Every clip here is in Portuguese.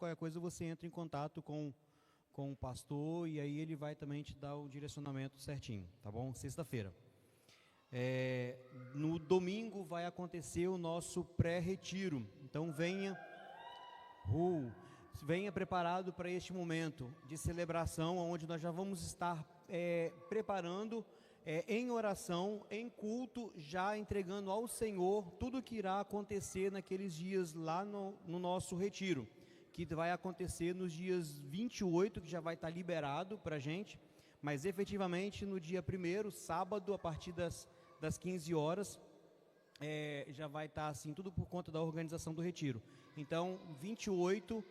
qualquer coisa você entra em contato com o pastor e aí ele vai também te dar o direcionamento certinho, tá bom? Sexta-feira. No domingo vai acontecer o nosso pré-retiro, então venha preparado para este momento de celebração, onde nós já vamos estar preparando em oração, em culto, já entregando ao Senhor tudo o que irá acontecer naqueles dias lá no nosso retiro, que vai acontecer nos dias 28, que já vai estar liberado para a gente, mas efetivamente no dia 1º, sábado, a partir das 15 horas, já vai estar assim, tudo por conta da organização do retiro. Então, 28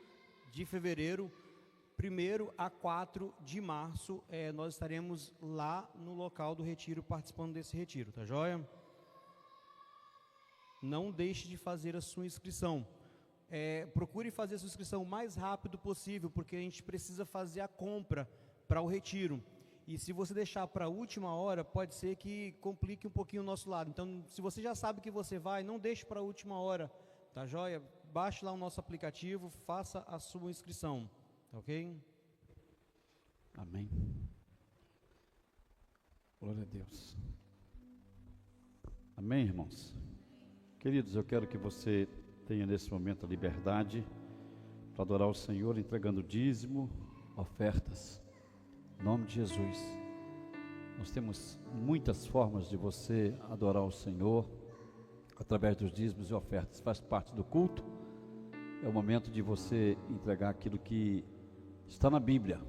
de fevereiro, 1º a 4 de março, nós estaremos lá no local do retiro, participando desse retiro, tá joia? Não deixe de fazer a sua inscrição. Procure fazer a sua inscrição o mais rápido possível, porque a gente precisa fazer a compra para o retiro. E se você deixar para a última hora, pode ser que complique um pouquinho o nosso lado. Então, se você já sabe que você vai, não deixe para a última hora, tá joia? Baixe lá o nosso aplicativo, faça a sua inscrição, tá ok? Amém. Glória a Deus. Amém, irmãos? Queridos, eu quero que você tenha nesse momento a liberdade para adorar o Senhor, entregando dízimo, ofertas, em nome de Jesus. Nós temos muitas formas de você adorar o Senhor, através dos dízimos e ofertas, faz parte do culto. É o momento de você entregar aquilo que está na Bíblia,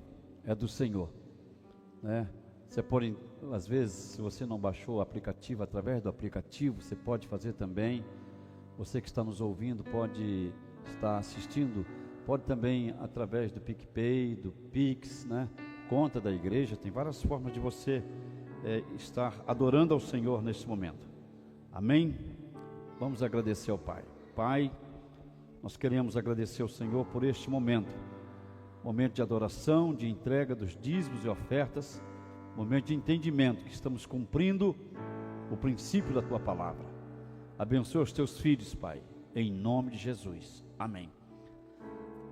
é do Senhor, né? Você pode, às vezes, se você não baixou o aplicativo, através do aplicativo, você pode fazer também. Você que está nos ouvindo, pode estar assistindo, pode também através do PicPay, do Pix, né? Conta da igreja, tem várias formas de você estar adorando ao Senhor neste momento. Amém? Vamos agradecer ao Pai. Pai, nós queremos agradecer ao Senhor por este momento de adoração, de entrega dos dízimos e ofertas, momento de entendimento que estamos cumprindo o princípio da Tua Palavra. Abençoa os Teus filhos, Pai, em nome de Jesus. Amém.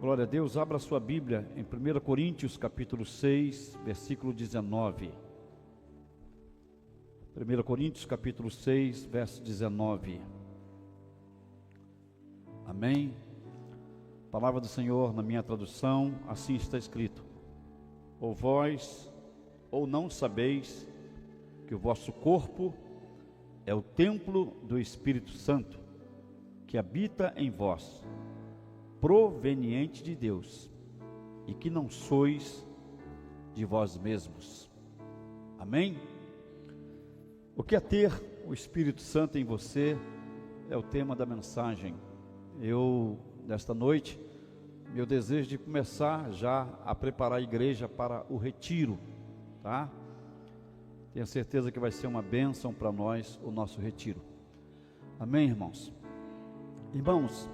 Glória a Deus. Abra a sua Bíblia em 1 Coríntios capítulo 6, versículo 19. 1 Coríntios capítulo 6, verso 19. Amém. Palavra do Senhor, na minha tradução, assim está escrito: ou vós, ou não sabeis, que o vosso corpo é o templo do Espírito Santo, que habita em vós, proveniente de Deus, e que não sois de vós mesmos. Amém? O que é ter o Espírito Santo em você é o tema da mensagem. Nesta noite, meu desejo de começar já a preparar a igreja para o retiro, tá? Tenho certeza que vai ser uma bênção para nós o nosso retiro. Amém, irmãos? Irmãos,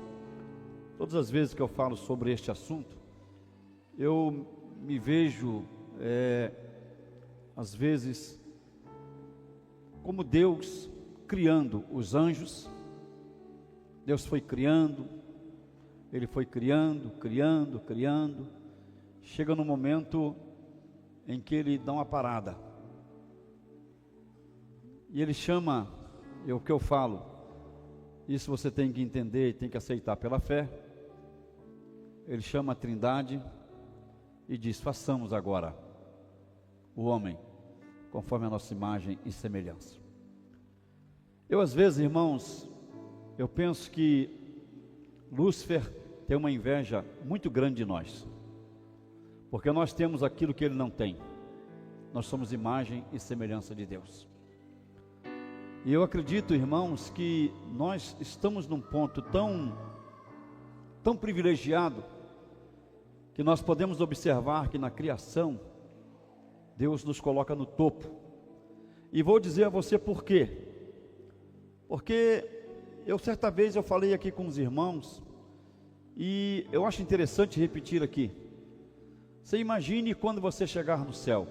todas as vezes que eu falo sobre este assunto, eu me vejo, às vezes, como Deus criando os anjos. Deus foi criando, Ele foi criando, chega no momento em que Ele dá uma parada, e Ele chama, o que eu falo, isso você tem que entender e tem que aceitar pela fé. Ele chama a Trindade e diz: façamos agora o homem conforme a nossa imagem e semelhança. Eu às vezes, irmãos, eu penso que Lúcifer tem uma inveja muito grande de nós, porque nós temos aquilo que ele não tem. Nós somos imagem e semelhança de Deus. E eu acredito, irmãos, que nós estamos num ponto tão privilegiado, que nós podemos observar que na criação, Deus nos coloca no topo. E vou dizer a você por quê. Porque certa vez eu falei aqui com os irmãos, e eu acho interessante repetir aqui. Você imagine quando você chegar no céu.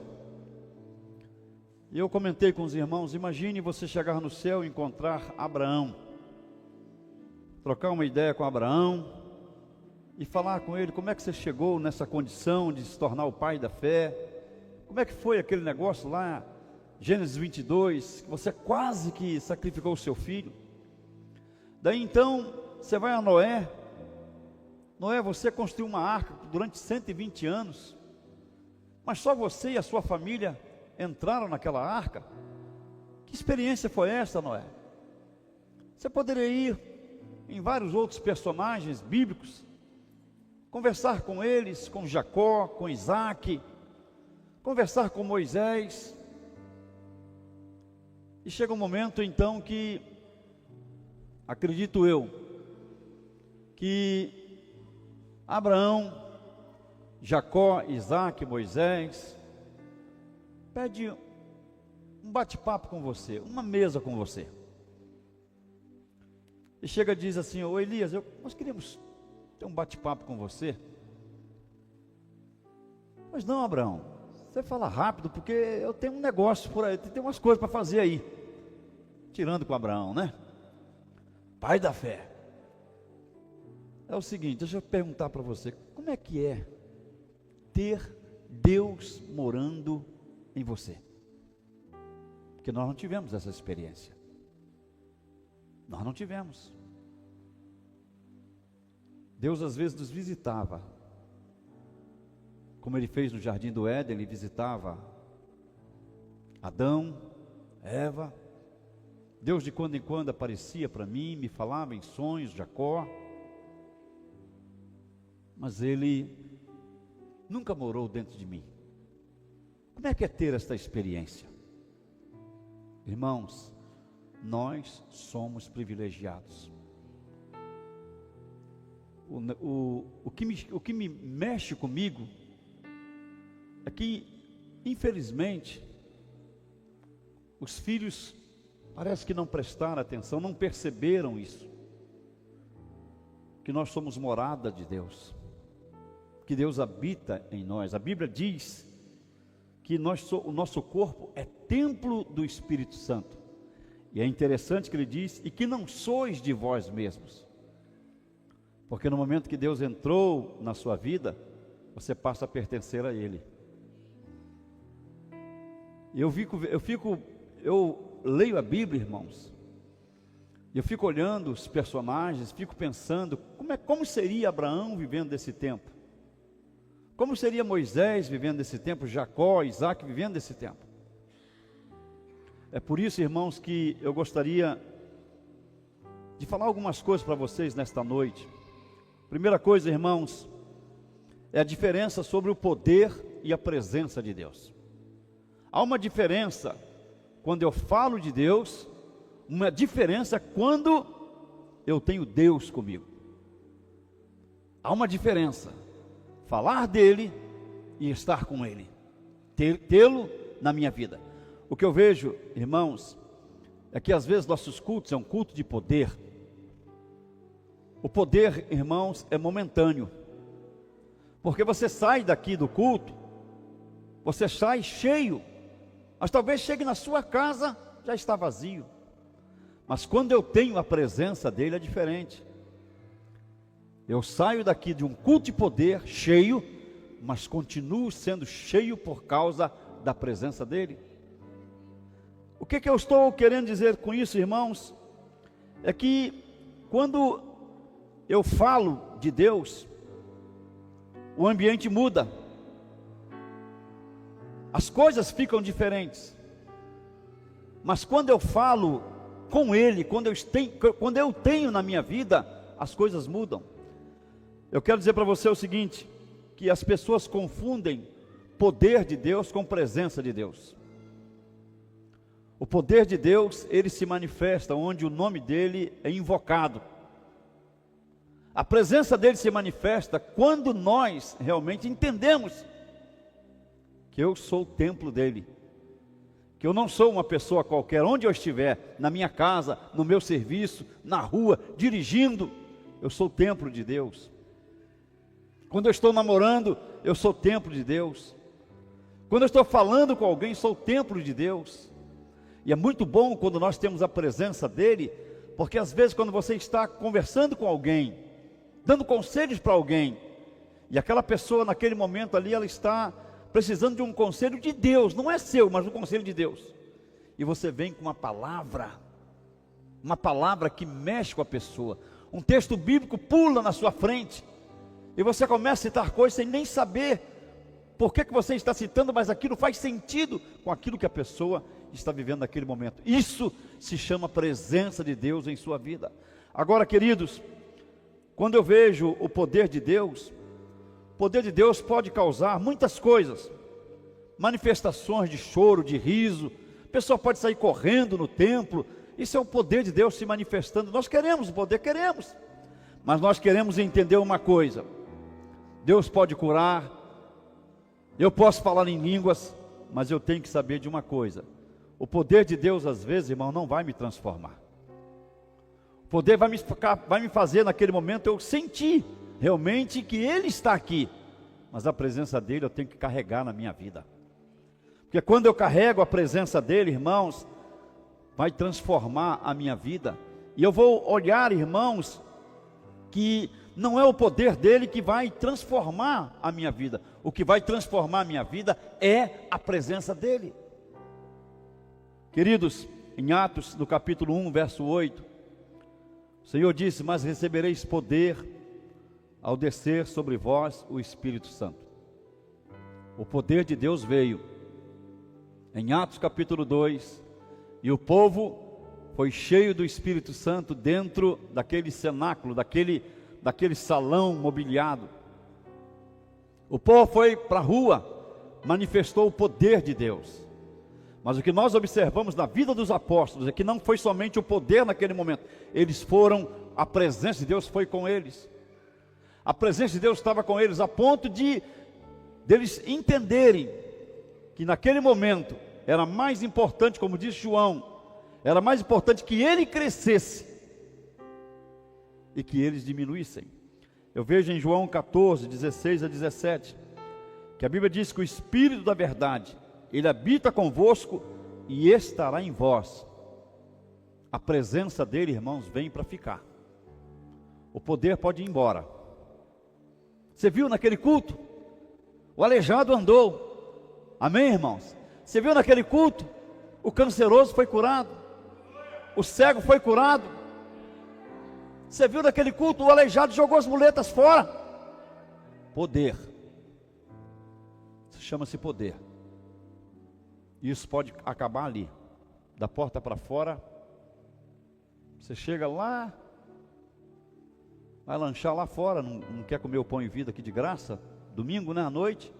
E eu comentei com os irmãos: imagine você chegar no céu e encontrar Abraão, trocar uma ideia com Abraão, e falar com ele como é que você chegou nessa condição de se tornar o pai da fé. Como é que foi aquele negócio lá, Gênesis 22, que você quase que sacrificou o seu filho. Daí então, você vai a Noé. Noé, você construiu uma arca durante 120 anos, mas só você e a sua família entraram naquela arca. Que experiência foi essa, Noé? Você poderia ir em vários outros personagens bíblicos, conversar com eles, com Jacó, com Isaac, conversar com Moisés. E chega um momento então que, acredito eu, que Abraão, Jacó, Isaac, Moisés, pede um bate-papo com você, uma mesa com você. E chega e diz assim: ô Elias, nós queríamos ter um bate-papo com você. Mas não, Abraão, você fala rápido, porque eu tenho um negócio por aí, tem umas coisas para fazer aí. Tirando com Abraão, né? Pai da fé. É o seguinte, deixa eu perguntar para você, como é que é ter Deus morando em você? Porque nós não tivemos essa experiência. Nós não tivemos. Deus às vezes nos visitava, como Ele fez no Jardim do Éden. Ele visitava Adão, Eva. Deus de quando em quando aparecia para mim, me falava em sonhos, Jacó. Mas Ele nunca morou dentro de mim. Como é que é ter esta experiência? Irmãos, nós somos privilegiados. O que me mexe comigo é que, infelizmente, os filhos parece que não prestaram atenção, não perceberam isso, que nós somos morada de Deus, que Deus habita em nós. A Bíblia diz que o nosso corpo é templo do Espírito Santo. E é interessante que ele diz: e que não sois de vós mesmos. Porque no momento que Deus entrou na sua vida, você passa a pertencer a Ele. Eu leio a Bíblia, irmãos, e eu fico olhando os personagens, fico pensando, como seria Abraão vivendo desse tempo? Como seria Moisés vivendo desse tempo? Jacó, Isaac vivendo desse tempo? É por isso, irmãos, que eu gostaria de falar algumas coisas para vocês nesta noite. Primeira coisa, irmãos, é a diferença sobre o poder e a presença de Deus. Há uma diferença quando eu falo de Deus, uma diferença quando eu tenho Deus comigo. Há uma diferença, falar dele e estar com ele, tê-lo na minha vida. O que eu vejo, irmãos, é que às vezes nossos cultos é um culto de poder. O poder, irmãos, é momentâneo, porque você sai daqui do culto, você sai cheio, mas talvez chegue na sua casa, já está vazio. Mas quando eu tenho a presença dele é diferente. Eu saio daqui de um culto de poder cheio, mas continuo sendo cheio por causa da presença dele. O que eu estou querendo dizer com isso, irmãos? É que quando eu falo de Deus, o ambiente muda, as coisas ficam diferentes. Mas quando eu falo com Ele, quando eu tenho na minha vida, as coisas mudam. Eu quero dizer para você o seguinte, que as pessoas confundem poder de Deus com presença de Deus. O poder de Deus, ele se manifesta onde o nome dele é invocado. A presença dele se manifesta quando nós realmente entendemos que eu sou o templo dele, que eu não sou uma pessoa qualquer. Onde eu estiver, na minha casa, no meu serviço, na rua, dirigindo, eu sou o templo de Deus. Quando eu estou namorando, eu sou o templo de Deus. Quando eu estou falando com alguém, sou o templo de Deus. E é muito bom quando nós temos a presença dele, porque às vezes quando você está conversando com alguém, dando conselhos para alguém, e aquela pessoa naquele momento ali, ela está precisando de um conselho de Deus, não é seu, mas um conselho de Deus, e você vem com uma palavra que mexe com a pessoa, um texto bíblico pula na sua frente, e você começa a citar coisas sem nem saber por que você está citando, mas aquilo faz sentido com aquilo que a pessoa está vivendo naquele momento. Isso se chama presença de Deus em sua vida. Agora, queridos, quando eu vejo o poder de Deus pode causar muitas coisas, manifestações de choro, de riso, a pessoa pode sair correndo no templo. Isso é o poder de Deus se manifestando. Nós queremos o poder, queremos, mas nós queremos entender uma coisa: Deus pode curar, eu posso falar em línguas, mas eu tenho que saber de uma coisa: o poder de Deus, às vezes, irmão, não vai me transformar. O poder vai me fazer naquele momento eu sentir realmente que Ele está aqui, mas a presença dEle eu tenho que carregar na minha vida, porque quando eu carrego a presença dEle, irmãos, vai transformar a minha vida, e eu vou olhar, irmãos, que não é o poder dEle que vai transformar a minha vida, o que vai transformar a minha vida é a presença dEle. Queridos, em Atos, no capítulo 1, verso 8, o Senhor disse: mas recebereis poder ao descer sobre vós o Espírito Santo. O poder de Deus veio em Atos capítulo 2, e o povo foi cheio do Espírito Santo dentro daquele cenáculo, daquele salão mobiliado. O povo foi para a rua, manifestou o poder de Deus. Mas o que nós observamos na vida dos apóstolos é que não foi somente o poder naquele momento, a presença de Deus foi com eles. A presença de Deus estava com eles a ponto de eles entenderem que naquele momento era mais importante, como disse João, era mais importante que ele crescesse e que eles diminuíssem. Eu vejo em João 14, 16 a 17, que a Bíblia diz que o Espírito da verdade, Ele habita convosco e estará em vós. A presença dEle, irmãos, vem para ficar. O poder pode ir embora. Você viu naquele culto? O aleijado andou. Amém, irmãos? Você viu naquele culto? O canceroso foi curado. O cego foi curado. Você viu naquele culto? O aleijado jogou as muletas fora. Poder. Isso chama-se poder. Isso pode acabar ali, da porta para fora. Você chega lá, vai lanchar lá fora, não quer comer o pão e vida aqui de graça, domingo, né, à noite,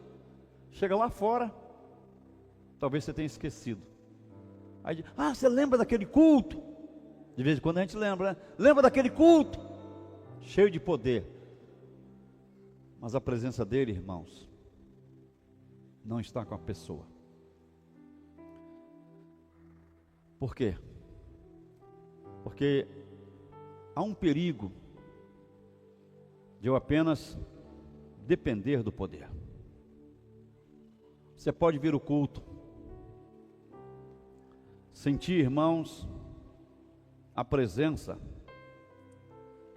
chega lá fora, talvez você tenha esquecido. Aí, você lembra daquele culto? De vez em quando a gente lembra, né? Lembra daquele culto? Cheio de poder. Mas a presença dele, irmãos, não está com a pessoa. Por quê? Porque há um perigo de eu apenas depender do poder. Você pode vir ao culto, sentir, irmãos, a presença,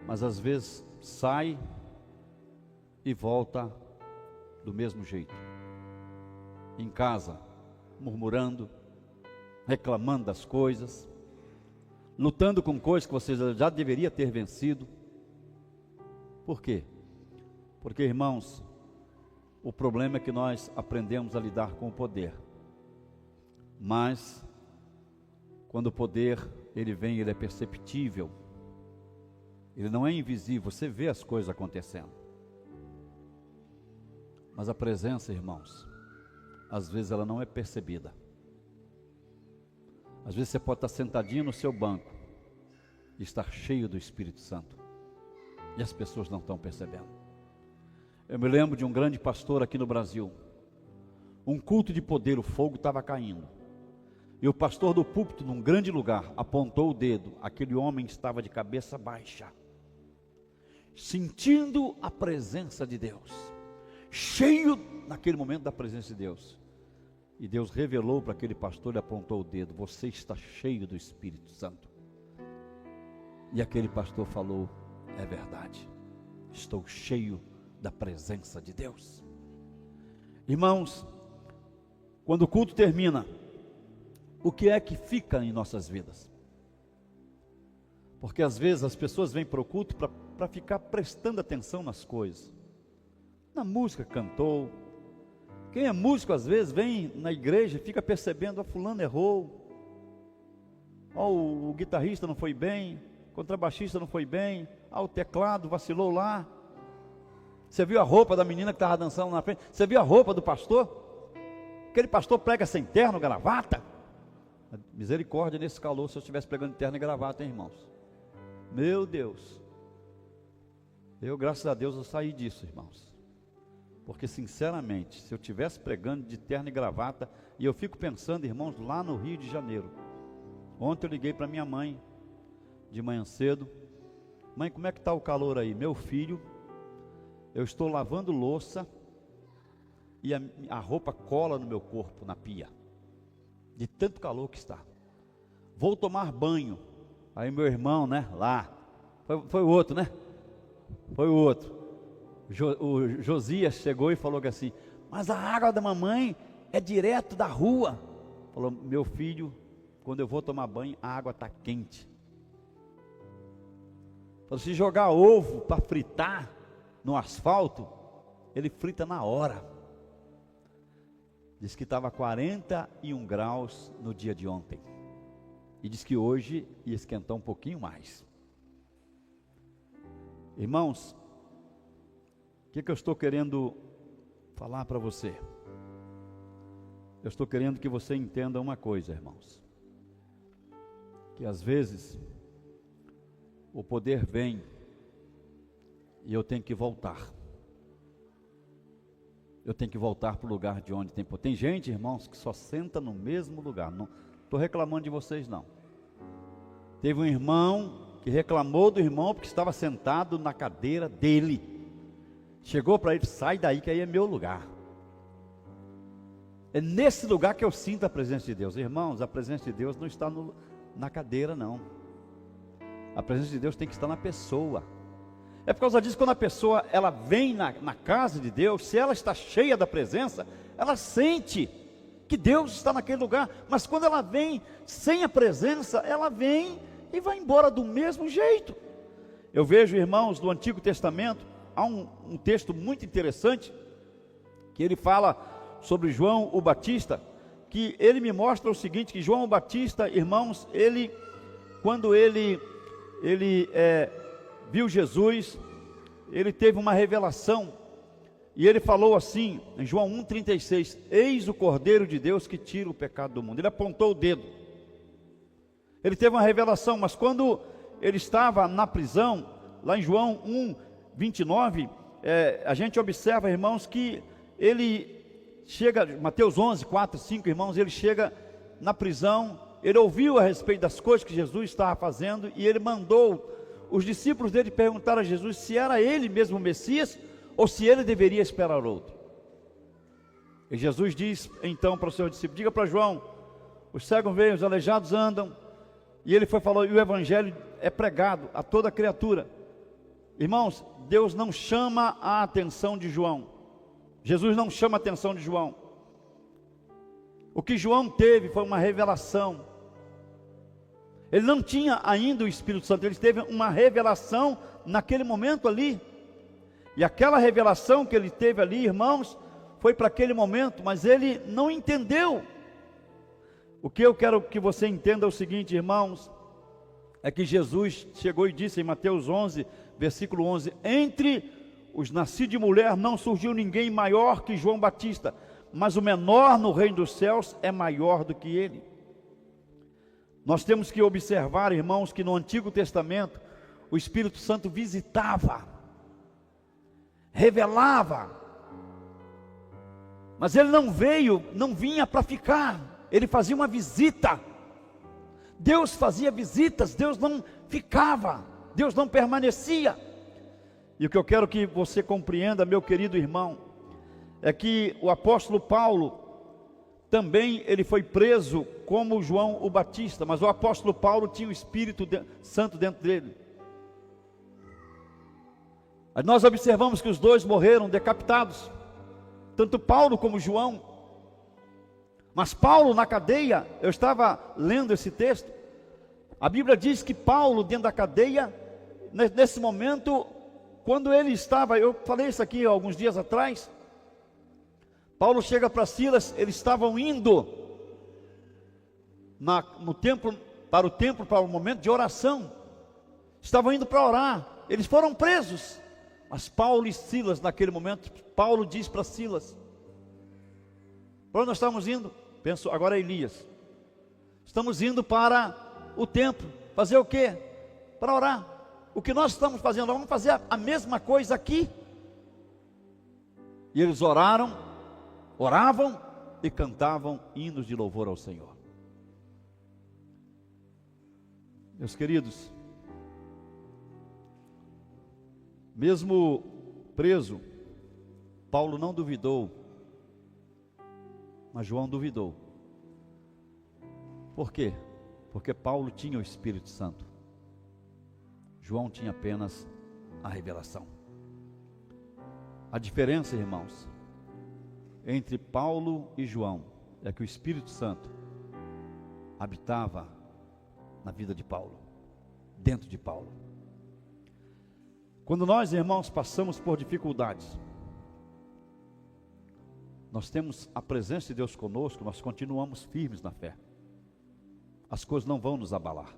mas às vezes sai e volta do mesmo jeito. Em casa, murmurando, reclamando das coisas, lutando com coisas que você já deveria ter vencido. Por quê? Porque, irmãos, o problema é que nós aprendemos a lidar com o poder, mas quando o poder ele vem, ele é perceptível, ele não é invisível, você vê as coisas acontecendo. Mas a presença, irmãos, às vezes ela não é percebida. Às vezes você pode estar sentadinho no seu banco e estar cheio do Espírito Santo, e as pessoas não estão percebendo. Eu me lembro de um grande pastor aqui no Brasil, um culto de poder, o fogo estava caindo, e o pastor do púlpito, num grande lugar, apontou o dedo. Aquele homem estava de cabeça baixa, sentindo a presença de Deus, cheio naquele momento da presença de Deus. E Deus revelou para aquele pastor e apontou o dedo: você está cheio do Espírito Santo. E aquele pastor falou: é verdade, estou cheio da presença de Deus. Irmãos, quando o culto termina, o que é que fica em nossas vidas? Porque às vezes as pessoas vêm para o culto para ficar prestando atenção nas coisas. Na música que cantou. Quem é músico às vezes vem na igreja e fica percebendo, fulano errou. O guitarrista não foi bem, o contrabaixista não foi bem, o teclado vacilou lá. Você viu a roupa da menina que estava dançando na frente? Você viu a roupa do pastor? Aquele pastor prega sem terno, gravata. Misericórdia nesse calor, se eu estivesse pregando terno e gravata, hein, irmãos? Meu Deus. Eu, graças a Deus, eu saí disso, irmãos. Porque, sinceramente, se eu estivesse pregando de terno e gravata, e eu fico pensando, irmãos, lá no Rio de Janeiro. Ontem eu liguei para minha mãe, de manhã cedo. Mãe, como é que está o calor aí? Meu filho, eu estou lavando louça e a roupa cola no meu corpo, na pia, de tanto calor que está. Vou tomar banho. Aí meu irmão, né, lá, foi o outro, né? Foi o outro. O Josias chegou e falou assim, mas a água da mamãe é direto da rua. Falou, meu filho, quando eu vou tomar banho, a água está quente. Falou, se jogar ovo para fritar no asfalto, ele frita na hora. Diz que estava 41 graus no dia de ontem. E diz que hoje ia esquentar um pouquinho mais. Irmãos, o que eu estou querendo falar para você? Eu estou querendo que você entenda uma coisa, irmãos. Que às vezes o poder vem e eu tenho que voltar. Eu tenho que voltar para o lugar de onde tem poder. Tem gente, irmãos, que só senta no mesmo lugar. Não estou reclamando de vocês, não. Teve um irmão que reclamou do irmão porque estava sentado na cadeira dele. Chegou para ele, sai daí que aí é meu lugar. É nesse lugar que eu sinto a presença de Deus. Irmãos, a presença de Deus não está na cadeira, não. A presença de Deus tem que estar na pessoa. É por causa disso, quando a pessoa ela vem na casa de Deus, se ela está cheia da presença, ela sente que Deus está naquele lugar. Mas quando ela vem sem a presença, ela vem e vai embora do mesmo jeito. Eu vejo, irmãos, do Antigo Testamento, há um texto muito interessante, que ele fala sobre João o Batista, que ele me mostra o seguinte, que João o Batista, irmãos, quando ele viu Jesus, ele teve uma revelação, e ele falou assim, em João 1,36, eis o Cordeiro de Deus que tira o pecado do mundo. Ele apontou o dedo, ele teve uma revelação, mas quando ele estava na prisão, lá em João 1,29, a gente observa, irmãos, que ele chega, Mateus 11, 4, 5, irmãos, ele chega na prisão, ele ouviu a respeito das coisas que Jesus estava fazendo, e ele mandou os discípulos dele perguntar a Jesus se era ele mesmo o Messias, ou se ele deveria esperar outro. E Jesus diz então para o seu discípulo, diga para João, os cegos veem, os aleijados andam, e ele falou, e o evangelho é pregado a toda criatura. Irmãos, Deus não chama a atenção de João, Jesus não chama a atenção de João. O que João teve foi uma revelação. Ele não tinha ainda o Espírito Santo, ele teve uma revelação naquele momento ali. E aquela revelação que ele teve ali, irmãos, foi para aquele momento, mas ele não entendeu. O que eu quero que você entenda é o seguinte, irmãos, é que Jesus chegou e disse em Mateus 11, versículo 11, entre os nascidos de mulher não surgiu ninguém maior que João Batista, mas o menor no reino dos céus é maior do que ele. Nós temos que observar, irmãos, que no Antigo Testamento o Espírito Santo visitava, revelava, mas ele não vinha para ficar, ele fazia uma visita. Deus fazia visitas, Deus não ficava, Deus não permanecia. E o que eu quero que você compreenda, meu querido irmão, é que o apóstolo Paulo, também ele foi preso como João o Batista, mas o apóstolo Paulo tinha o Espírito Santo dentro dele. Nós observamos que os dois morreram decapitados, tanto Paulo como João. Mas Paulo na cadeia, eu estava lendo esse texto, a Bíblia diz que Paulo dentro da cadeia, nesse momento, quando ele estava, eu falei isso aqui alguns dias atrás, Paulo chega para Silas, eles estavam indo no templo, para o momento de oração, estavam indo para orar, eles foram presos, mas Paulo e Silas naquele momento, Paulo diz para Silas, para onde nós estamos indo? Penso, agora é Elias, estamos indo para o templo, fazer o quê? Para orar. O que nós estamos fazendo? Nós vamos fazer a mesma coisa aqui. E eles oravam e cantavam hinos de louvor ao Senhor. Meus queridos, mesmo preso, Paulo não duvidou, mas João duvidou. Por quê? Porque Paulo tinha o Espírito Santo, João tinha apenas a revelação. A diferença, irmãos, entre Paulo e João é que o Espírito Santo habitava na vida de Paulo, dentro de Paulo. Quando nós, irmãos, passamos por dificuldades, nós temos a presença de Deus conosco, nós continuamos firmes na fé. As coisas não vão nos abalar.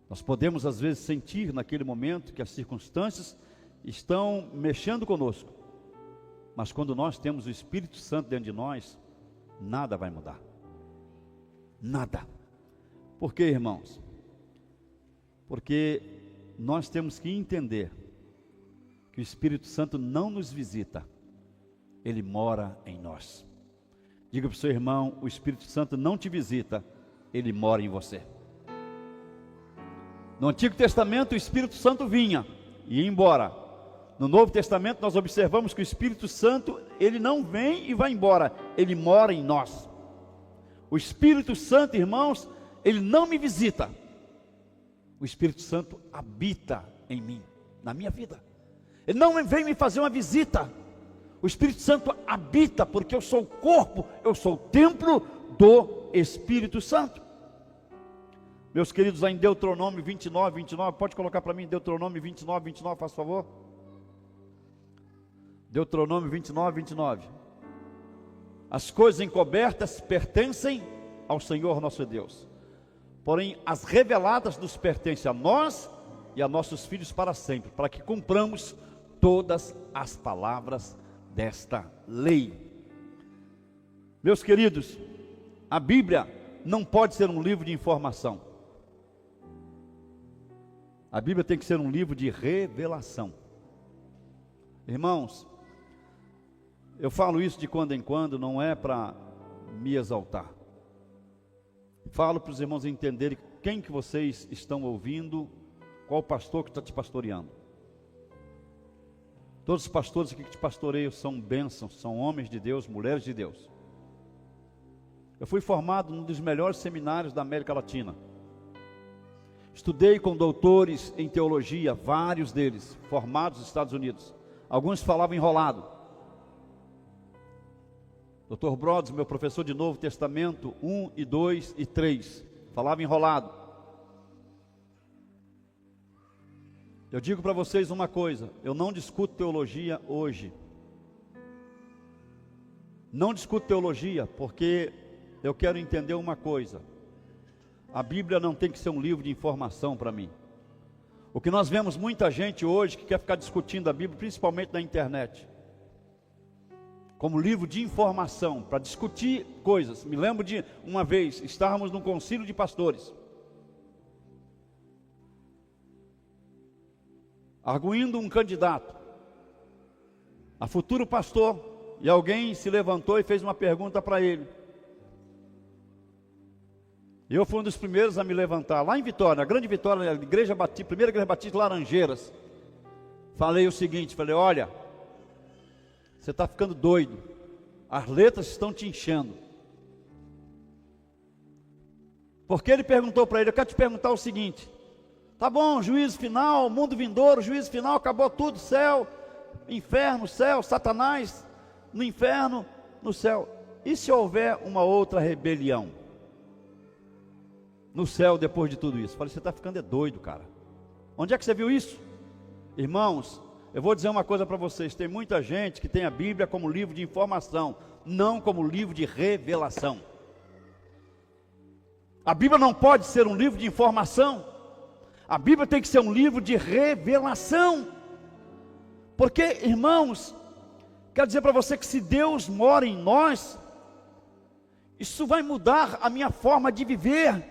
Nós podemos às vezes sentir naquele momento que as circunstâncias estão mexendo conosco, mas quando nós temos o Espírito Santo dentro de nós, nada vai mudar. Nada. Por quê, irmãos? Porque nós temos que entender que o Espírito Santo não nos visita, ele mora em nós. Diga para o seu irmão, o Espírito Santo não te visita, ele mora em você. No Antigo Testamento o Espírito Santo vinha e ia embora. No Novo Testamento nós observamos que o Espírito Santo, ele não vem e vai embora, ele mora em nós. O Espírito Santo, irmãos, ele não me visita, o Espírito Santo habita em mim, na minha vida. Ele não vem me fazer uma visita, o Espírito Santo habita, porque eu sou o corpo, eu sou o templo do Espírito Santo. Meus queridos, lá em Deuteronômio 29, pode colocar para mim Deuteronômio 29, faz favor. Deuteronômio 29. As coisas encobertas pertencem ao Senhor nosso Deus, porém as reveladas nos pertencem a nós e a nossos filhos para sempre, para que cumpramos todas as palavras desta lei. Meus queridos, a Bíblia não pode ser um livro de informação. A Bíblia tem que ser um livro de revelação. Irmãos, eu falo isso de quando em quando, não é para me exaltar. Falo para os irmãos entenderem quem que vocês estão ouvindo, qual pastor que está te pastoreando. Todos os pastores aqui que te pastoreiam são bênçãos, são homens de Deus, mulheres de Deus. Eu fui formado num dos melhores seminários da América Latina. Estudei com doutores em teologia, vários deles, formados nos Estados Unidos. Alguns falavam enrolado. Dr. Brods, meu professor de Novo Testamento, 1 e 2 e 3, falava enrolado. Eu digo para vocês uma coisa, eu não discuto teologia hoje. Não discuto teologia porque eu quero entender uma coisa. A Bíblia não tem que ser um livro de informação para mim. O que nós vemos muita gente hoje que quer ficar discutindo a Bíblia, principalmente na internet, como livro de informação, para discutir coisas. Me lembro de uma vez, estávamos num concílio de pastores, arguindo um candidato a futuro pastor, e alguém se levantou e fez uma pergunta para ele. Eu fui um dos primeiros a me levantar, lá em Vitória, a grande Vitória, a igreja batista, primeira igreja batista, Laranjeiras. Falei o seguinte, olha, você está ficando doido, as letras estão te enchendo. Porque ele perguntou para ele, eu quero te perguntar o seguinte, Tá bom, juízo final, mundo vindouro, juízo final, acabou tudo, céu, inferno, céu, Satanás no inferno, no céu. E se houver uma outra rebelião no céu depois de tudo isso? Eu falei, você está ficando doido, cara. Onde é que você viu isso? Irmãos, eu vou dizer uma coisa para vocês, tem muita gente que tem a Bíblia como livro de informação, não como livro de revelação. A Bíblia não pode ser um livro de informação, a Bíblia tem que ser um livro de revelação. Porque, irmãos, quero dizer para você que se Deus mora em nós, isso vai mudar a minha forma de viver.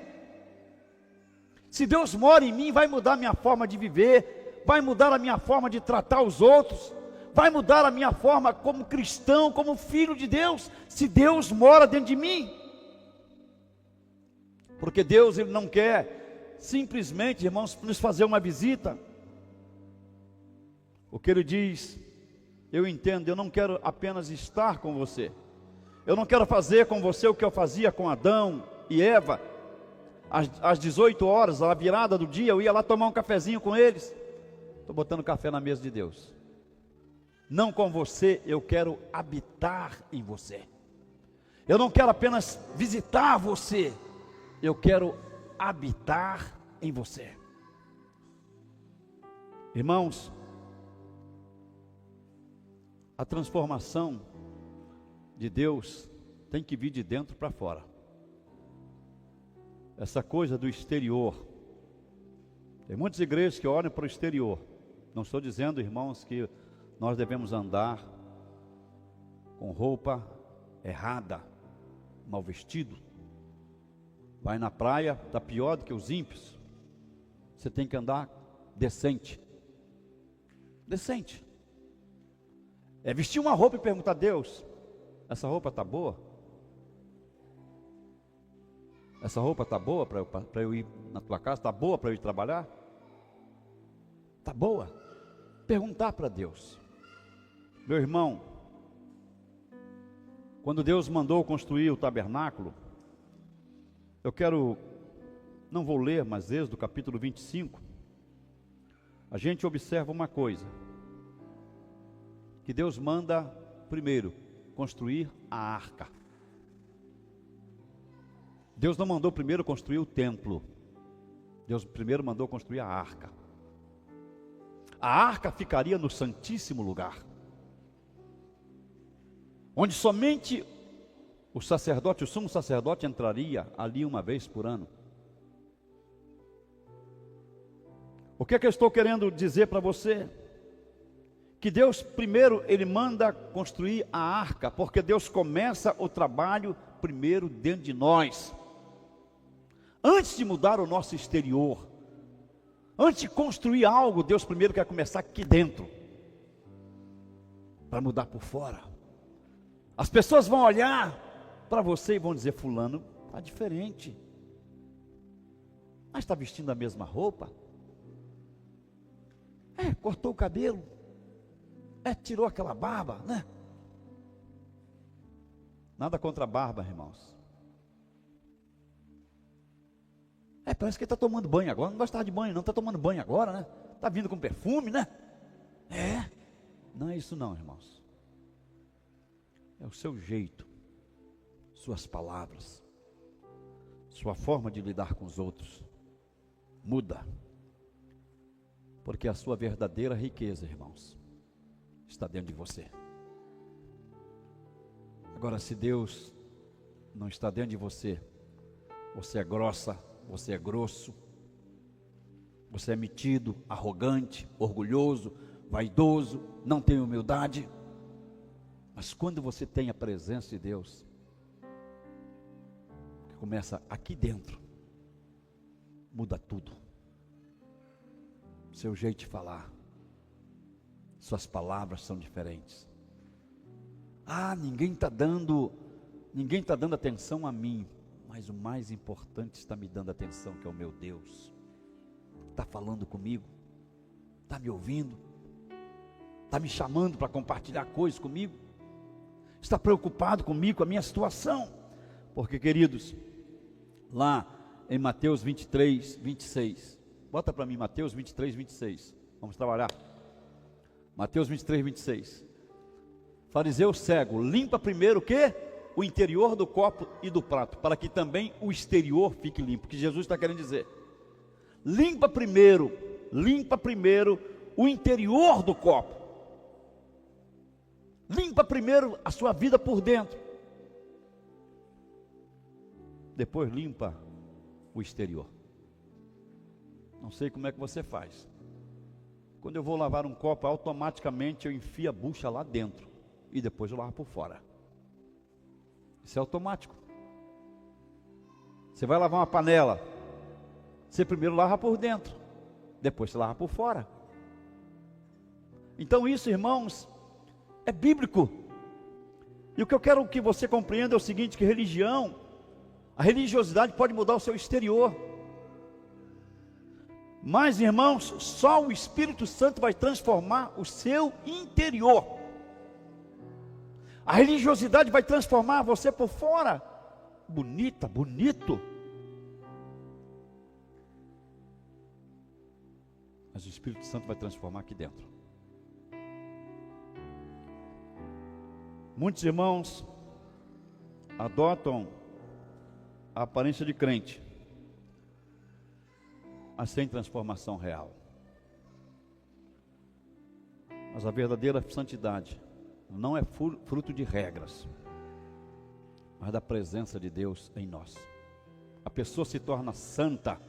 Se Deus mora em mim, vai mudar a minha forma de viver, vai mudar a minha forma de tratar os outros, vai mudar a minha forma como cristão, como filho de Deus, se Deus mora dentro de mim. Porque Deus, Ele não quer simplesmente, irmãos, nos fazer uma visita. O que Ele diz, eu entendo, eu não quero apenas estar com você, eu não quero fazer com você o que eu fazia com Adão e Eva. Às 18 horas, à virada do dia, eu ia lá tomar um cafezinho com eles. Estou botando café na mesa de Deus. Não com você, eu quero habitar em você. Eu não quero apenas visitar você, eu quero habitar em você. Irmãos, a transformação de Deus tem que vir de dentro para fora. Essa coisa do exterior, tem muitas igrejas que olham para o exterior. Não estou dizendo, irmãos, que nós devemos andar com roupa errada, mal vestido. Vai na praia, está pior do que os ímpios. Você tem que andar decente. Decente. É vestir uma roupa e perguntar a Deus, essa roupa está boa? Essa roupa está boa para eu ir na tua casa? Está boa para eu ir trabalhar? Está boa? Perguntar para Deus. Meu irmão, quando Deus mandou construir o tabernáculo, eu quero, não vou ler, mas Êxodo capítulo 25, a gente observa uma coisa, que Deus manda primeiro construir a arca. Deus não mandou primeiro construir o templo, Deus primeiro mandou construir a arca. A arca ficaria no santíssimo lugar, onde somente o sacerdote, o sumo sacerdote entraria ali uma vez por ano. O que é que eu estou querendo dizer para você? Que Deus primeiro, Ele manda construir a arca, porque Deus começa o trabalho primeiro dentro de nós. Antes de mudar o nosso exterior, antes de construir algo, Deus primeiro quer começar aqui dentro, para mudar por fora. As pessoas vão olhar para você e vão dizer, fulano está diferente, mas está vestindo a mesma roupa, cortou o cabelo, tirou aquela barba, né? Nada contra a barba, irmãos. Parece que ele está tomando banho agora, não vai estar de banho não, está tomando banho agora, né? Está vindo com perfume, né? Não é isso não, irmãos. É o seu jeito, suas palavras, sua forma de lidar com os outros, muda. Porque a sua verdadeira riqueza, irmãos, está dentro de você. Agora, se Deus não está dentro de você, você é grossa, você é grosso, você é metido, arrogante, orgulhoso, vaidoso, não tem humildade. Mas quando você tem a presença de Deus, que começa aqui dentro, muda tudo. Seu jeito de falar, suas palavras são diferentes. Ninguém está dando atenção a mim, mas o mais importante está me dando atenção, que é o meu Deus. Está falando comigo, está me ouvindo, está me chamando para compartilhar coisas comigo, está preocupado comigo, com a minha situação. Porque, queridos, lá em Mateus 23, 26, Bota para mim Mateus 23, 26. Vamos trabalhar. Mateus 23, 26. Fariseu cego, limpa primeiro o quê? O interior do copo e do prato, para que também o exterior fique limpo. O que Jesus está querendo dizer? Limpa primeiro o interior do copo. Limpa primeiro a sua vida por dentro. Depois limpa o exterior. Não sei como é que você faz. Quando eu vou lavar um copo, automaticamente eu enfio a bucha lá dentro e depois eu lavo por fora. Isso é automático. Você vai lavar uma panela, você primeiro lava por dentro, depois você lava por fora. Então isso, irmãos, é bíblico. E o que eu quero que você compreenda é o seguinte, que a religiosidade pode mudar o seu exterior. Mas, irmãos, só o Espírito Santo vai transformar o seu interior. A religiosidade vai transformar você por fora. Bonito. Mas o Espírito Santo vai transformar aqui dentro. Muitos irmãos adotam a aparência de crente, mas sem transformação real. Mas a verdadeira santidade não é fruto de regras, mas da presença de Deus em nós. A pessoa se torna santa,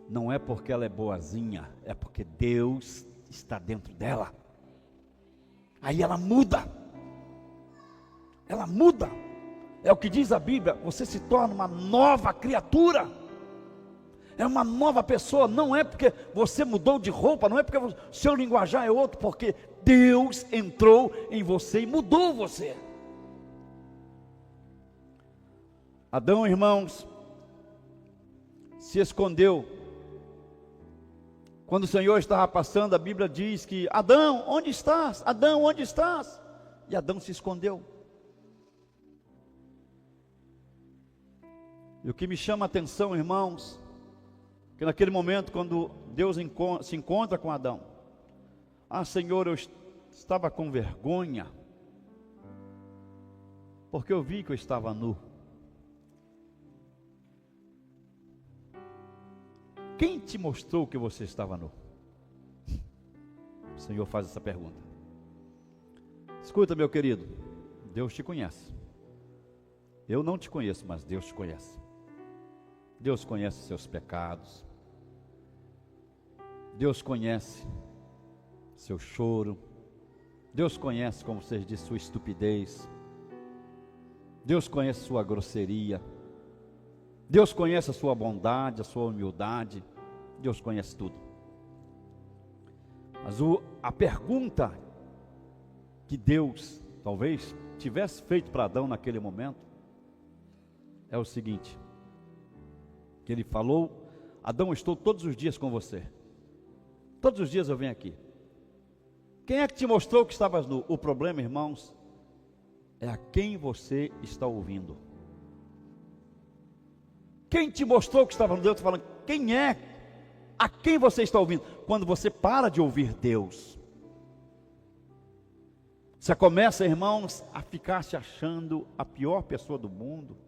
não é porque ela é boazinha, é porque Deus está dentro dela. Aí ela muda. É o que diz a Bíblia, você se torna uma nova criatura. É uma nova pessoa, não é porque você mudou de roupa, não é porque o seu linguajar é outro, porque Deus entrou em você e mudou você. Adão, irmãos, se escondeu. Quando o Senhor estava passando, a Bíblia diz que: Adão, onde estás? Adão, onde estás? E Adão se escondeu. E o que me chama a atenção, irmãos, que naquele momento, quando Deus se encontra com Adão: Senhor, eu estava com vergonha, porque eu vi que eu estava nu. Quem te mostrou que você estava nu? O Senhor faz essa pergunta. Escuta, meu querido, Deus te conhece. Eu não te conheço, mas Deus te conhece. Deus conhece seus pecados. Deus conhece seu choro. Deus conhece, como você diz, sua estupidez. Deus conhece sua grosseria. Deus conhece a sua bondade, a sua humildade. Deus conhece tudo. Mas a pergunta que Deus talvez tivesse feito para Adão naquele momento é o seguinte, que ele falou: Adão, eu estou todos os dias com você. Todos os dias eu venho aqui. Quem é que te mostrou que estavas nu? O problema, irmãos, é a quem você está ouvindo. Quem te mostrou que estava nu? Deus está falando, quem é? A quem você está ouvindo? Quando você para de ouvir Deus, você começa, irmãos, a ficar se achando a pior pessoa do mundo.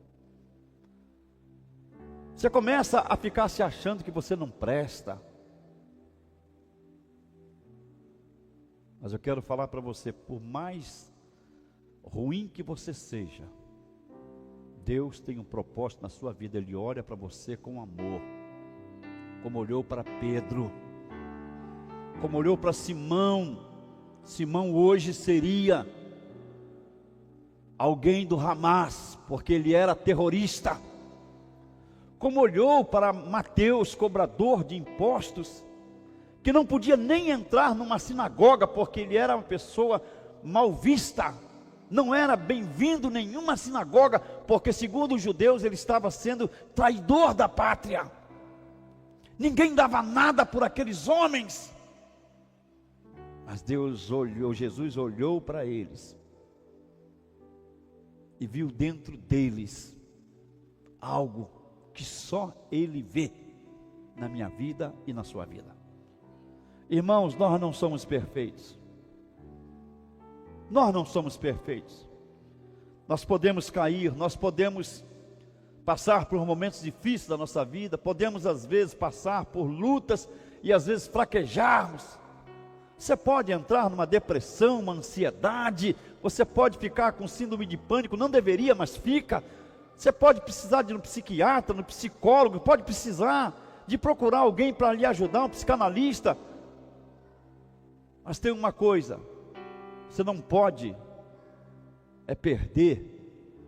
Você começa a ficar se achando que você não presta. Mas eu quero falar para você, por mais ruim que você seja, Deus tem um propósito na sua vida. Ele olha para você com amor, como olhou para Pedro, como olhou para Simão. Simão hoje seria alguém do Hamas, porque ele era terrorista. Como olhou para Mateus, cobrador de impostos, que não podia nem entrar numa sinagoga, porque ele era uma pessoa mal vista, não era bem-vindo em nenhuma sinagoga, porque segundo os judeus ele estava sendo traidor da pátria. Ninguém dava nada por aqueles homens. Mas Jesus olhou para eles e viu dentro deles algo que só Ele vê. na minha vida e na sua vida. Irmãos, nós não somos perfeitos. Nós não somos perfeitos. Nós podemos cair, nós podemos passar por momentos difíceis da nossa vida, podemos às vezes passar por lutas e às vezes fraquejarmos. Você pode entrar numa depressão, uma ansiedade, você pode ficar com síndrome de pânico, não deveria, mas fica. Você pode precisar de um psiquiatra, um psicólogo, pode precisar de procurar alguém para lhe ajudar, um psicanalista. Mas tem uma coisa, você não pode perder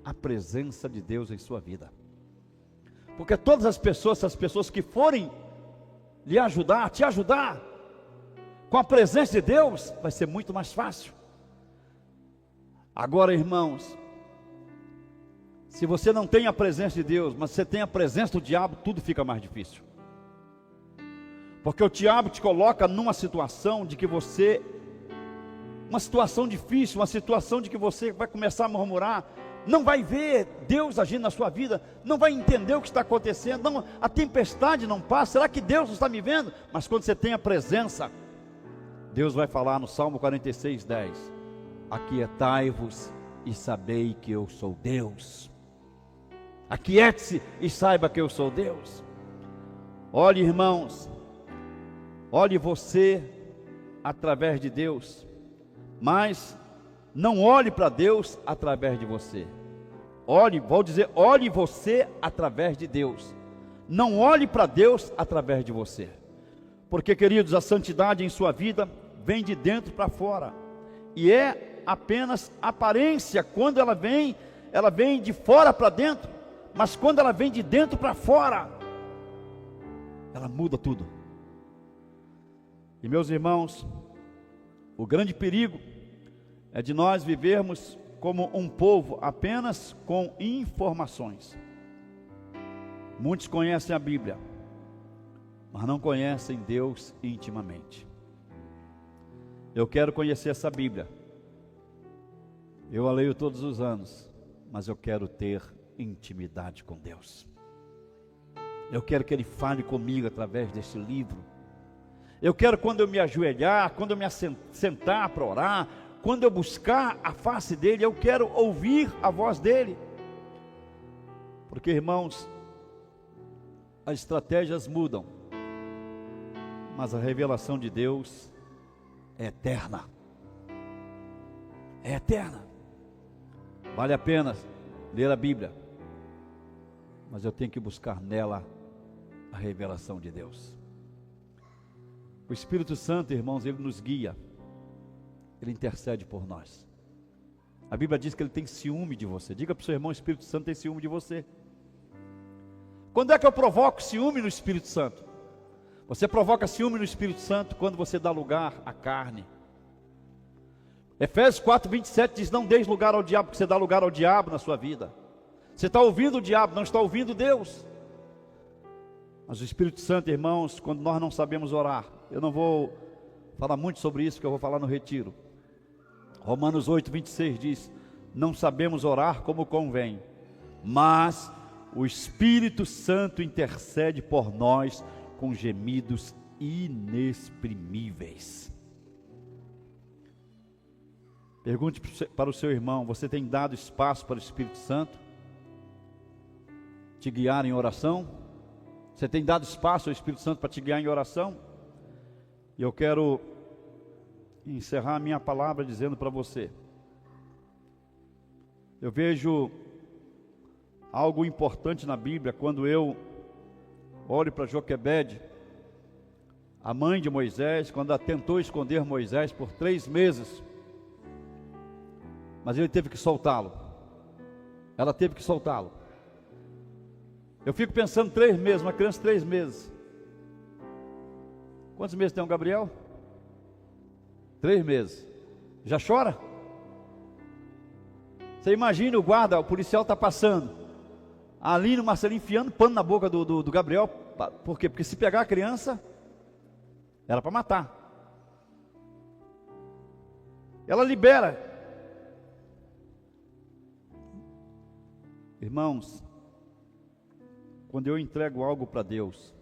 a presença de Deus em sua vida. Porque todas as pessoas, essas pessoas que forem lhe ajudar, te ajudar, com a presença de Deus, vai ser muito mais fácil. Agora, irmãos, se você não tem a presença de Deus, mas você tem a presença do diabo, tudo fica mais difícil. Porque o diabo te coloca numa situação de que você, uma situação difícil, uma situação de que você vai começar a murmurar, não vai ver Deus agindo na sua vida, não vai entender o que está acontecendo, não, a tempestade não passa, será que Deus não está me vendo? Mas quando você tem a presença, Deus vai falar no Salmo 46, 10, aquietai-vos e sabei que eu sou Deus. Aquiete-se e saiba que eu sou Deus. Olhe, irmãos, olhe você através de Deus, mas não olhe para Deus através de você. Olhe, vou dizer, olhe você através de Deus. Não olhe para Deus através de você. Porque, queridos, a santidade em sua vida vem de dentro para fora. E é apenas aparência. Quando ela vem de fora para dentro. Mas quando ela vem de dentro para fora, ela muda tudo. E meus irmãos, o grande perigo é de nós vivermos como um povo apenas com informações. Muitos conhecem a Bíblia, mas não conhecem Deus intimamente. Eu quero conhecer essa Bíblia. Eu a leio todos os anos, mas eu quero ter intimidade com Deus. Eu quero que Ele fale comigo através desse livro. Eu quero, quando eu me ajoelhar, quando eu me sentar para orar, quando eu buscar a face dEle, eu quero ouvir a voz dEle. Porque, irmãos, as estratégias mudam, mas a revelação de Deus é eterna. É eterna. Vale a pena ler a Bíblia, mas eu tenho que buscar nela a revelação de Deus. O Espírito Santo, irmãos, Ele nos guia, Ele intercede por nós. A Bíblia diz que Ele tem ciúme de você. Diga para o seu irmão, o Espírito Santo tem ciúme de você. Quando é que eu provoco ciúme no Espírito Santo? Você provoca ciúme no Espírito Santo quando você dá lugar à carne. Efésios 4, 27 diz, não deis lugar ao diabo, porque você dá lugar ao diabo na sua vida. Você está ouvindo o diabo, não está ouvindo Deus. Mas o Espírito Santo, irmãos, quando nós não sabemos orar, eu não vou falar muito sobre isso, porque eu vou falar no retiro. Romanos 8, 26 diz, não sabemos orar como convém, mas o Espírito Santo intercede por nós com gemidos inexprimíveis. Pergunte para o seu irmão, você tem dado espaço para o Espírito Santo te guiar em oração? Você tem dado espaço ao Espírito Santo para te guiar em oração? E eu quero encerrar a minha palavra dizendo para você, eu vejo algo importante na Bíblia, quando eu olho para Joquebede, a mãe de Moisés, quando ela tentou esconder Moisés por 3 meses, mas ele teve que soltá-lo, ela teve que soltá-lo. Eu fico pensando, 3 meses, uma criança 3 meses, quantos meses tem o Gabriel? 3 meses, já chora? Você imagina o guarda, o policial está passando, ali no Marcelinho enfiando pano na boca do Gabriel, por quê? Porque se pegar a criança, era para matar. Ela libera. Irmãos, quando eu entrego algo para Deus,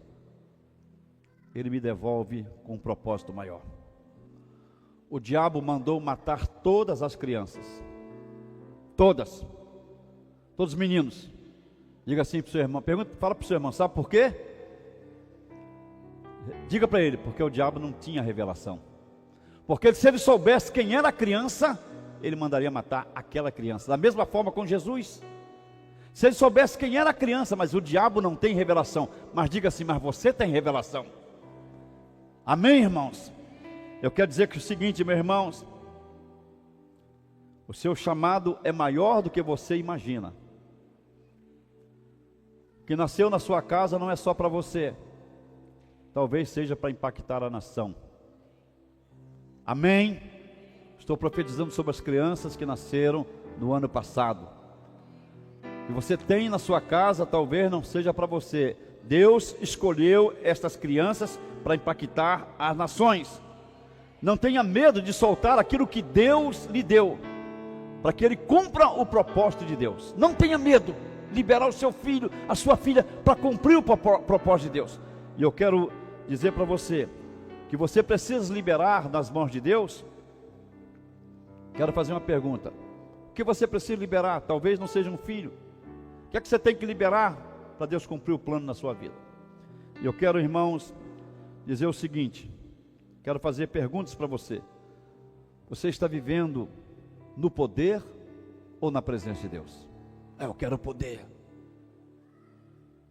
ele me devolve com um propósito maior. O diabo mandou matar todas as crianças, todos os meninos. Diga assim para o seu irmão, fala para o seu irmão, sabe por quê? Diga para ele, porque o diabo não tinha revelação. Porque se ele soubesse quem era a criança, ele mandaria matar aquela criança. Da mesma forma com Jesus. Se ele soubesse quem era a criança, mas o diabo não tem revelação. Mas diga assim, mas você tem revelação. Amém, irmãos? Eu quero dizer que o seguinte, meus irmãos, o seu chamado é maior do que você imagina. O que nasceu na sua casa não é só para você. Talvez seja para impactar a nação. Amém? Estou profetizando sobre as crianças que nasceram no ano passado. Que você tem na sua casa, talvez não seja para você. Deus escolheu estas crianças para impactar as nações. Não tenha medo de soltar aquilo que Deus lhe deu, para que ele cumpra o propósito de Deus. Não tenha medo de liberar o seu filho, a sua filha, para cumprir o propósito de Deus. E eu quero dizer para você, que você precisa liberar nas mãos de Deus. Quero fazer uma pergunta: o que você precisa liberar? Talvez não seja um filho. O que é que você tem que liberar para Deus cumprir o plano na sua vida? E eu quero, irmãos, dizer o seguinte, quero fazer perguntas para você. Você está vivendo no poder ou na presença de Deus? Eu quero o poder.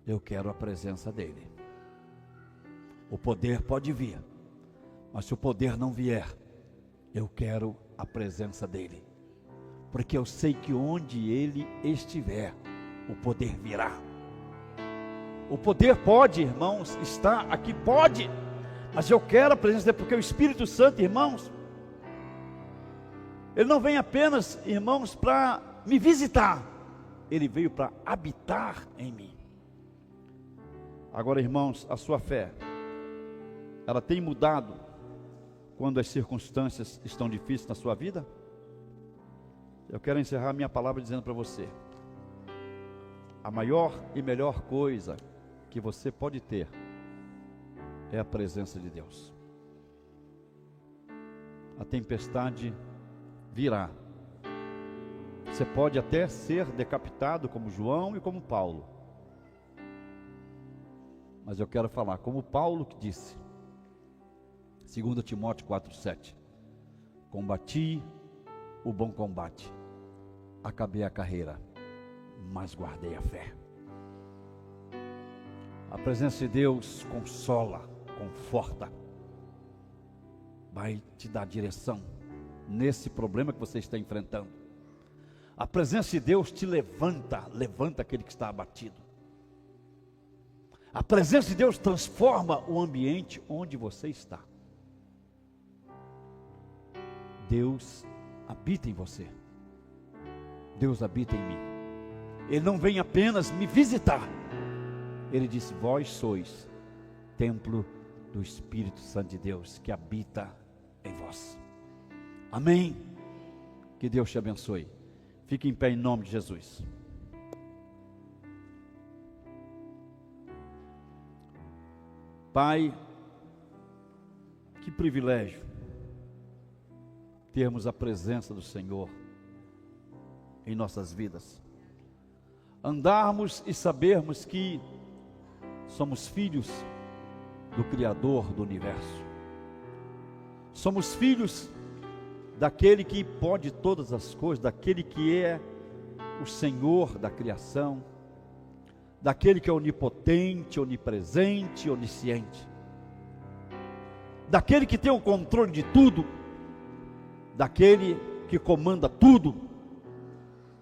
Eu quero a presença dele. O poder pode vir, mas se o poder não vier, eu quero a presença dele, porque eu sei que onde ele estiver, o poder virá. O poder pode, irmãos, está aqui, pode, mas eu quero a presença dele, porque o Espírito Santo, irmãos, ele não vem apenas, irmãos, para me visitar, ele veio para habitar em mim. Agora, irmãos, a sua fé, ela tem mudado quando as circunstâncias estão difíceis na sua vida? Eu quero encerrar minha palavra dizendo para você: a maior e melhor coisa que você pode ter é a presença de Deus. A tempestade virá. Você pode até ser decapitado como João e como Paulo, mas eu quero falar como Paulo que disse, 2 Timóteo 4,7: combati o bom combate, acabei a carreira, mas guardei a fé. A presença de Deus consola, conforta, vai te dar direção nesse problema que você está enfrentando. A presença de Deus te levanta aquele que está abatido. A presença de Deus transforma o ambiente onde você está. Deus habita em você. Deus habita em mim. Ele não vem apenas me visitar. Ele disse: vós sois templo do Espírito Santo de Deus que habita em vós. Amém? Que Deus te abençoe. Fique em pé em nome de Jesus. Pai, que privilégio termos a presença do Senhor em nossas vidas, andarmos e sabermos que somos filhos do Criador do universo, somos filhos daquele que pode todas as coisas, daquele que é o Senhor da criação, daquele que é onipotente, onipresente, onisciente, daquele que tem o controle de tudo, daquele que comanda tudo,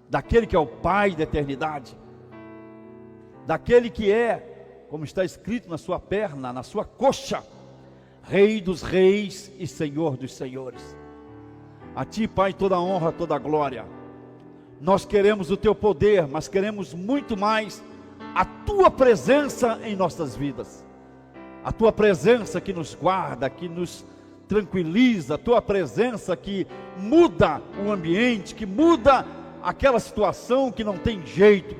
daquele que é o Pai da eternidade, daquele que é, como está escrito na sua perna, na sua coxa, Rei dos reis e Senhor dos senhores. A Ti, Pai, toda a honra, toda a glória. Nós queremos o Teu poder, mas queremos muito mais a Tua presença em nossas vidas, a Tua presença que nos guarda, que nos tranquiliza, a Tua presença que muda o ambiente, que muda aquela situação que não tem jeito,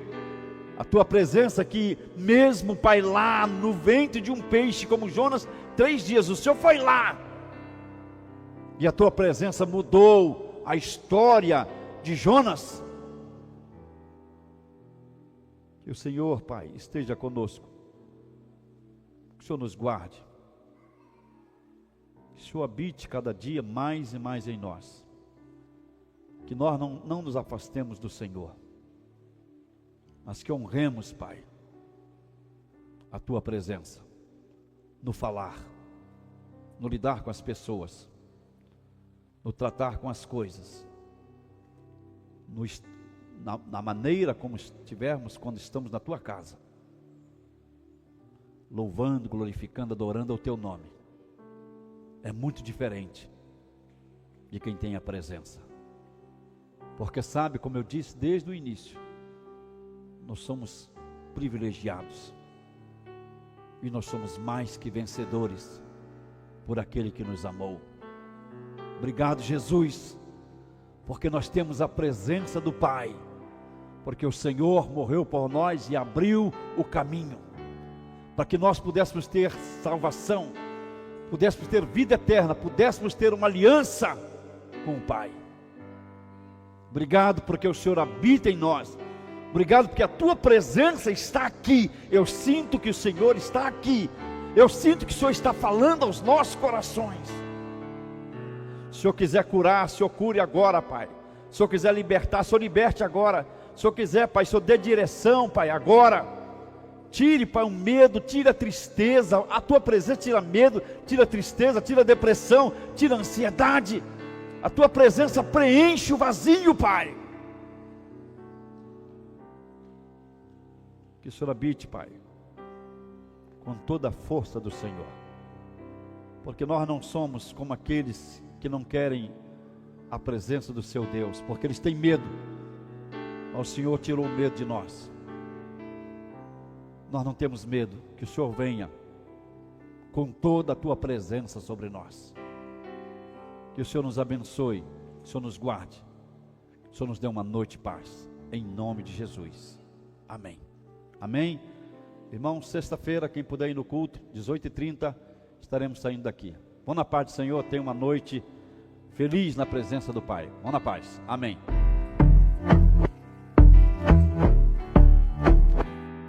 a Tua presença que mesmo, Pai, lá no ventre de um peixe como Jonas, 3 dias o Senhor foi lá, e a tua presença mudou a história de Jonas. Que o Senhor, Pai, esteja conosco, que o Senhor nos guarde, que o Senhor habite cada dia mais e mais em nós, que nós não nos afastemos do Senhor, mas que honremos, Pai, a tua presença, no falar, no lidar com as pessoas, no tratar com as coisas, na maneira como estivermos quando estamos na tua casa, louvando, glorificando, adorando ao teu nome. É muito diferente de quem tem a presença, porque sabe, como eu disse desde o início, nós somos privilegiados, e nós somos mais que vencedores por aquele que nos amou. Obrigado, Jesus, porque nós temos a presença do Pai, porque o Senhor morreu por nós e abriu o caminho para que nós pudéssemos ter salvação, pudéssemos ter vida eterna, pudéssemos ter uma aliança com o Pai. Obrigado porque o Senhor habita em nós. Obrigado porque a tua presença está aqui. Eu sinto que o Senhor está aqui. Eu sinto que o Senhor está falando aos nossos corações. Se o Senhor quiser curar, o Senhor cure agora, Pai. Se o Senhor quiser libertar, o Senhor liberte agora. Se o Senhor quiser, Pai, o Senhor dê direção, Pai, agora. Tire, Pai, o medo, tira a tristeza. A tua presença tira medo, tira a tristeza, tira a depressão, tira a ansiedade. A tua presença preenche o vazio, Pai. Que o Senhor habite, Pai, com toda a força do Senhor, porque nós não somos como aqueles que não querem a presença do seu Deus, porque eles têm medo. O Senhor tirou o medo de nós. Nós não temos medo. Que o Senhor venha com toda a tua presença sobre nós. Que o Senhor nos abençoe, que o Senhor nos guarde, que o Senhor nos dê uma noite de paz, em nome de Jesus. Amém. Amém? Irmão, sexta-feira, quem puder ir no culto, 18h30, estaremos saindo daqui. Vão na paz do Senhor, tenha uma noite feliz na presença do Pai. Vão na paz. Amém.